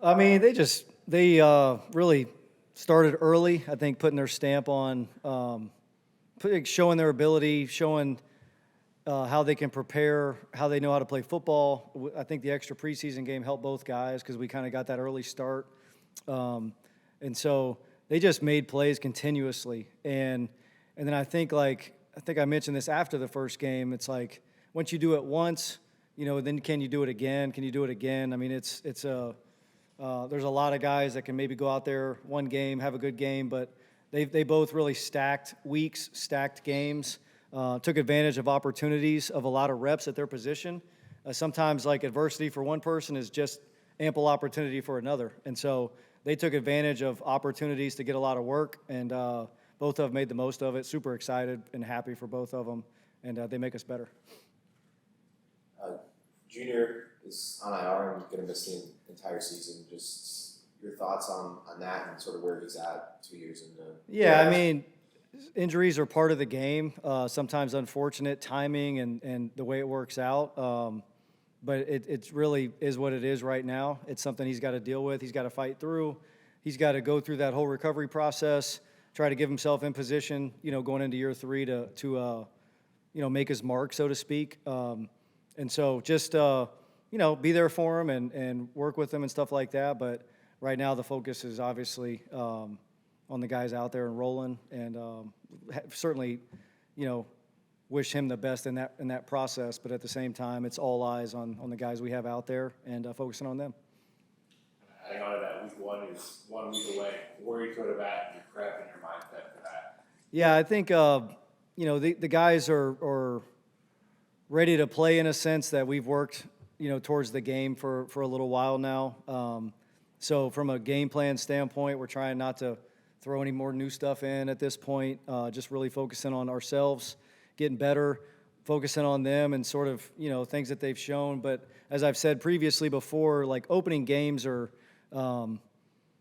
I mean, they really started early. I think putting their stamp on, showing their ability, showing how they can prepare, how they know how to play football. I think the extra preseason game helped both guys because we kind of got that early start, and so they just made plays continuously. And then I think I mentioned this after the first game. It's like once you do it once, then can you do it again? Can you do it again? I mean, there's a lot of guys that can maybe go out there one game, have a good game, but they both really stacked weeks, stacked games, took advantage of opportunities of a lot of reps at their position. Sometimes like adversity for one person is just ample opportunity for another. And so they took advantage of opportunities to get a lot of work, and both of them made the most of it. Super excited and happy for both of them, and they make us better. Junior is on IR and going to miss the entire season. Just your thoughts on that and sort of where he's at 2 years into. Yeah, I mean, injuries are part of the game. Sometimes unfortunate timing and the way it works out. But it really is what it is right now. It's something he's got to deal with. He's got to fight through. He's got to go through that whole recovery process, try to give himself in position, going into year 3 to make his mark, so to speak. And so just, be there for him and work with him and stuff like that. But right now the focus is obviously on the guys out there and rolling, and certainly, wish him the best in that process. But at the same time, it's all eyes on the guys we have out there and focusing on them. Adding on to that, week 1 is 1 week away. Where you go to bat, your prep and your mindset for that? Yeah, I think the guys are ready to play in a sense that we've worked towards the game for a little while now. So from a game plan standpoint, we're trying not to throw any more new stuff in at this point. Just really focusing on ourselves, getting better, focusing on them and sort of things that they've shown. But as I've said previously before, like opening games are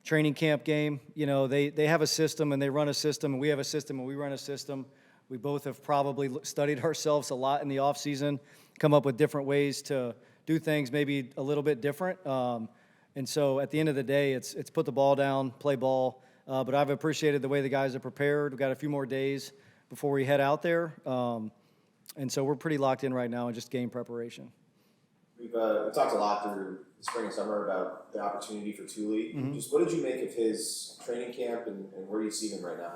training camp game. They have a system and they run a system, and we have a system and we run a system. We both have probably studied ourselves a lot in the off season, come up with different ways to do things maybe a little bit different. And so at the end of the day, it's put the ball down, play ball. But I've appreciated the way the guys have prepared. We've got a few more days before we head out there. And so we're pretty locked in right now in just game preparation. We've talked a lot through the spring and summer about the opportunity for Tuli. Mm-hmm. Just what did you make of his training camp and where do you see him right now?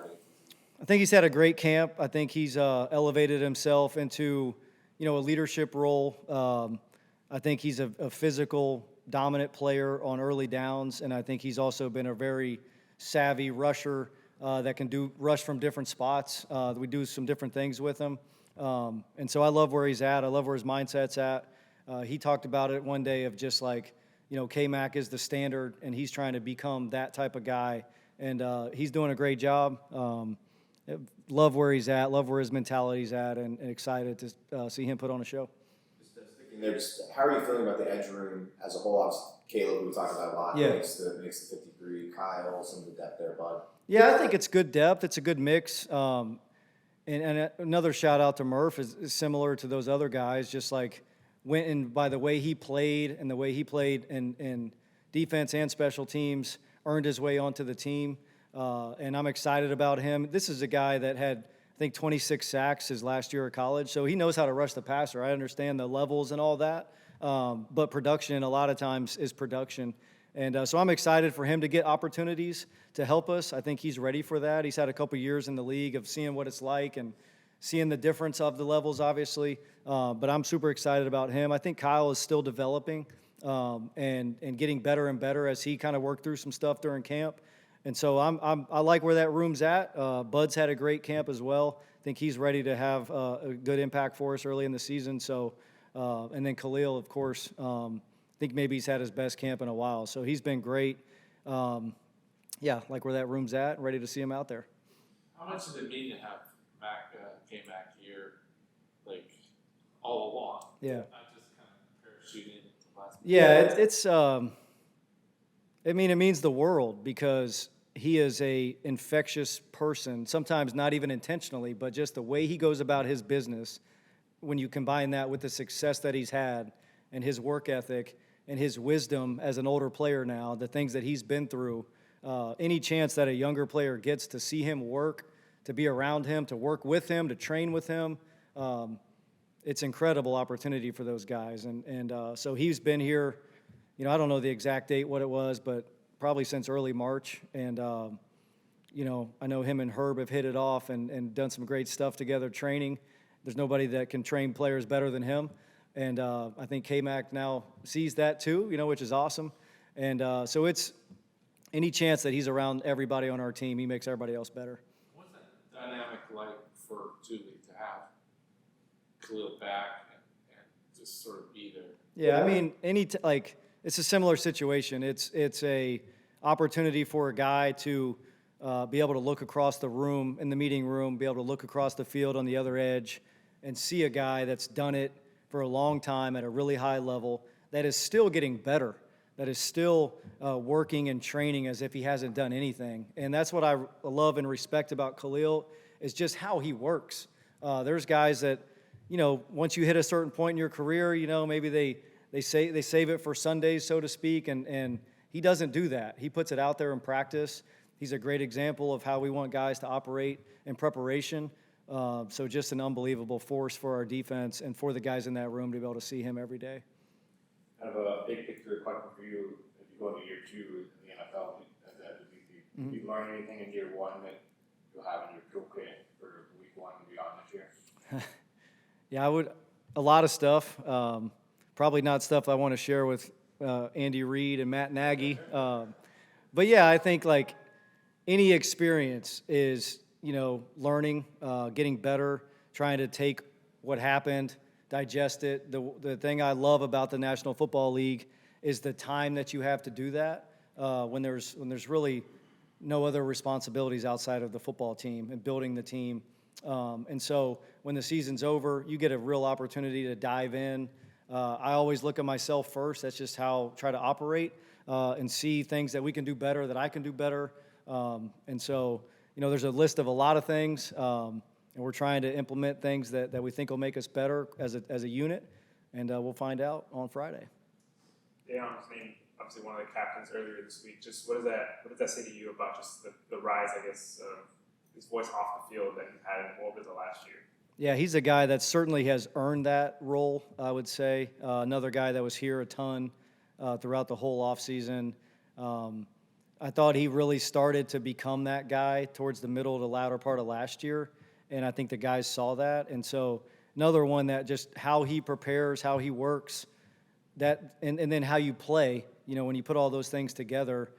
I think he's had a great camp. I think he's elevated himself into, a leadership role. I think he's a physical, dominant player on early downs, and I think he's also been a very savvy rusher that can rush from different spots. We do some different things with him. And so I love where he's at. I love where his mindset's at. He talked about it one day of just like, K-Mac is the standard, and he's trying to become that type of guy. And he's doing a great job. Love where he's at, love where his mentality's at, and excited to see him put on a show. Sticking there, how are you feeling about the edge room as a whole? Obviously, Caleb, we talked about a lot, yeah. makes the 53, Kyle, some of the depth there, bud. Yeah, I think it's good depth. It's a good mix. And another shout out to Murph is similar to those other guys, just like went in by the way he played and the way he played in defense and special teams, earned his way onto the team. And I'm excited about him. This is a guy that had, I think, 26 sacks his last year of college, so he knows how to rush the passer. I understand the levels and all that, but production a lot of times is production. And so I'm excited for him to get opportunities to help us. I think he's ready for that. He's had a couple years in the league of seeing what it's like and seeing the difference of the levels, obviously. But I'm super excited about him. I think Kyle is still developing and getting better and better as he kind of worked through some stuff during camp. And so I like where that room's at. Bud's had a great camp as well. I think he's ready to have a good impact for us early in the season. So, and then Khalil, of course, I think maybe he's had his best camp in a while. So he's been great. Like where that room's at, ready to see him out there. How much does it mean to have K-Mac here, like all along? Yeah. Not just kind of parachuting last. Yeah, it means the world because he is a infectious person, sometimes not even intentionally, but just the way he goes about his business, when you combine that with the success that he's had and his work ethic, and his wisdom as an older player now, the things that he's been through, any chance that a younger player gets to see him work, to be around him, to work with him, to train with him, it's incredible opportunity for those guys. And so he's been here, I don't know the exact date, what it was, but probably since early March. And, I know him and Herb have hit it off and done some great stuff together training. There's nobody that can train players better than him. And I think K-Mac now sees that too, which is awesome. And so it's any chance that he's around everybody on our team, he makes everybody else better. What's that dynamic like for Tuli to have Khalil back and just sort of be there? Yeah, I mean, it's a similar situation. It's a opportunity for a guy to be able to look across the room in the meeting room, be able to look across the field on the other edge, and see a guy that's done it for a long time at a really high level, that is still getting better, that is still working and training as if he hasn't done anything. And that's what I love and respect about Khalil, is just how he works. There's guys that, once you hit a certain point in your career, maybe they save it for Sundays, so to speak, and he doesn't do that. He puts it out there in practice. He's a great example of how we want guys to operate in preparation. So just an unbelievable force for our defense and for the guys in that room to be able to see him every day. Kind of a big picture question for you if you go into year 2 in the NFL as a DP. Did you learn anything in year 1 that you'll have in your toolkit for week 1 and beyond this year? Yeah, a lot of stuff. Probably not stuff I want to share with Andy Reid and Matt Nagy. But yeah, I think any experience is, learning, getting better, trying to take what happened, digest it. The thing I love about the National Football League is the time that you have to do that when there's really no other responsibilities outside of the football team and building the team. And so when the season's over, you get a real opportunity to dive in. I always look at myself first. That's just how I try to operate and see things that we can do better, that I can do better. And so, there's a list of a lot of things, and we're trying to implement things that we think will make us better as a unit, and we'll find out on Friday. Daiyan was named obviously one of the captains earlier this week. Just what does that say to you about just the rise, I guess, of his voice off the field that he's had over the last year? Yeah, he's a guy that certainly has earned that role, I would say. Another guy that was here a ton throughout the whole offseason. I thought he really started to become that guy towards the middle to latter part of last year, and I think the guys saw that. And so another one that just how he prepares, how he works, and then how you play. When you put all those things together,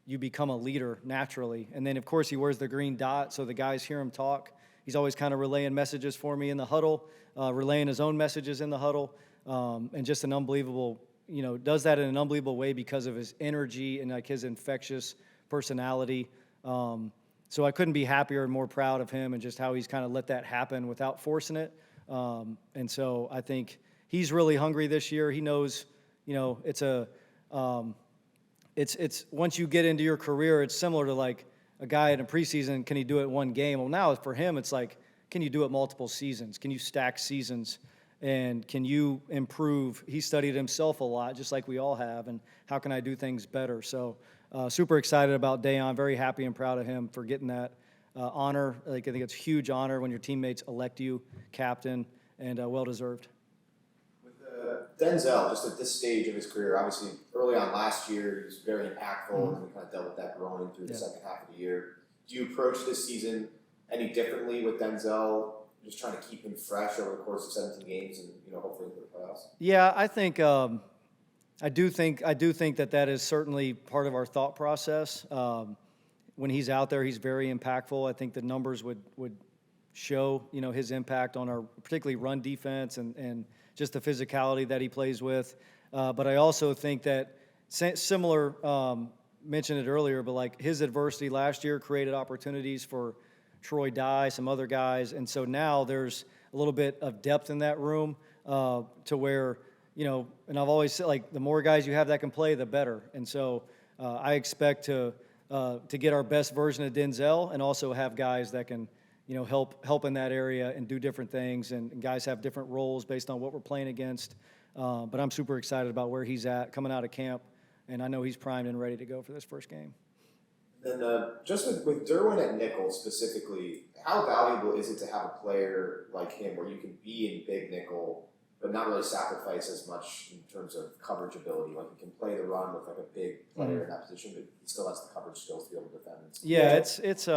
you become a leader naturally. And then, of course, he wears the green dot, so the guys hear him talk. He's always kind of relaying messages for me in the huddle, relaying his own messages in the huddle, and just an unbelievable, does that in an unbelievable way because of his energy and his infectious personality. So I couldn't be happier and more proud of him and just how he's kind of let that happen without forcing it. And so I think he's really hungry this year. He knows, it's once you get into your career, it's similar to a guy in a preseason, can he do it one game? Well, now for him, it's can you do it multiple seasons? Can you stack seasons? And can you improve? He studied himself a lot, just like we all have, and how can I do things better? So super excited about Daiyan, very happy and proud of him for getting that honor. I think it's a huge honor when your teammates elect you captain, and well-deserved. With Denzel, just at this stage of his career, obviously early on last year, he was very impactful, and we kind of dealt with that growing through the second half of the year. Do you approach this season any differently with Denzel, just trying to keep him fresh over the course of 17 games and, hopefully into the playoffs? Yeah, I think I do think that is certainly part of our thought process. When he's out there, he's very impactful. I think the numbers would show, his impact on our particularly run defense and just the physicality that he plays with. But I also think that similar, mentioned it earlier, but his adversity last year created opportunities for Troy Dye, some other guys. And so now there's a little bit of depth in that room to where, and I've always said, the more guys you have that can play, the better. And so I expect to get our best version of Denzel and also have guys that can, help in that area and do different things. And guys have different roles based on what we're playing against. But I'm super excited about where he's at coming out of camp, and I know he's primed and ready to go for this first game. And just with Derwin at nickel specifically, how valuable is it to have a player like him where you can be in big nickel but not really sacrifice as much in terms of coverage ability? Like, you can play the run with like a big player in that position, but he still has the coverage skills to be able to defend. Yeah, it's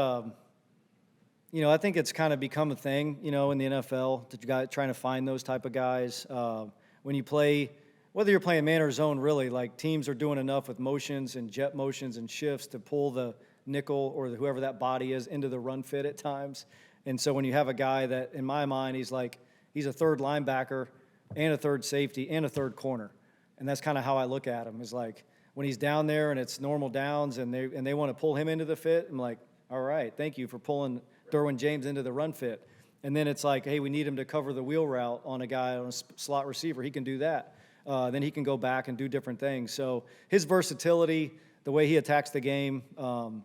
you know, I think it's kind of become a thing, you know, in the NFL, that you got trying to find those type of guys. When you play, whether you're playing man or zone, really, like teams are doing enough with motions and jet motions and shifts to pull the nickel or whoever that body is into the run fit at times. And so when you have a guy that, in my mind, he's a third linebacker and a third safety and a third corner. And that's kind of how I look at him, is like when he's down there and it's normal downs and they want to pull him into the fit, I'm like, all right, thank you for pulling Derwin James into the run fit. And then it's like, hey, we need him to cover the wheel route on a guy, on a slot receiver. He can do that. Then he can go back and do different things. So his versatility, the way he attacks the game, and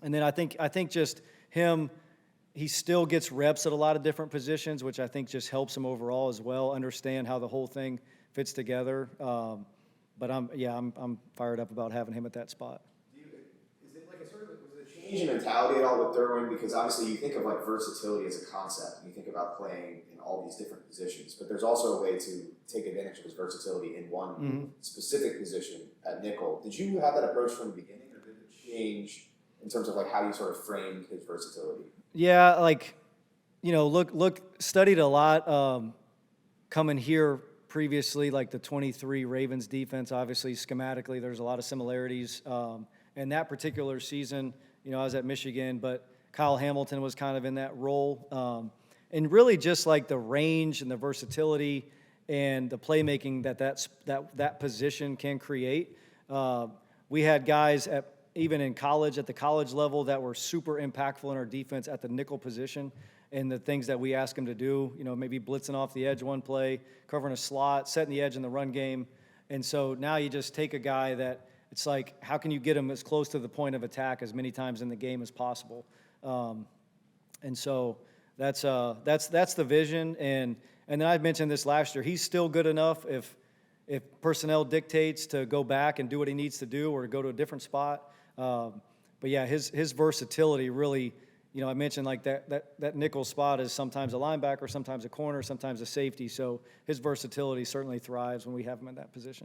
then I think just him, he still gets reps at a lot of different positions, which I think just helps him overall as well, understand how the whole thing fits together. But I'm fired up about having him at that spot. Is it like was it a change in mentality at all with Derwin? Because obviously you think of like versatility as a concept, and you think about playing in all these different positions, but there's also a way to take advantage of his versatility in one specific position at nickel. Did you have that approach from the beginning, or did it change in terms of like how you sort of framed his versatility? Yeah, like, you know, studied a lot coming here previously, like the 23 Ravens defense. Obviously, schematically, there's a lot of similarities. In that particular season, you know, I was at Michigan, but Kyle Hamilton was kind of in that role. And really just like the range and the versatility and the playmaking that position can create. We had guys even in college, at the college level, that were super impactful in our defense at the nickel position, and the things that we ask them to do, you know, maybe blitzing off the edge one play, covering a slot, setting the edge in the run game. And so now you just take a guy that it's like, how can you get him as close to the point of attack as many times in the game as possible? And so that's the vision. And then I mentioned this last year. He's still good enough if personnel dictates to go back and do what he needs to do or to go to a different spot. But yeah, his versatility really, you know, I mentioned like that nickel spot is sometimes a linebacker, sometimes a corner, sometimes a safety. So his versatility certainly thrives when we have him in that position.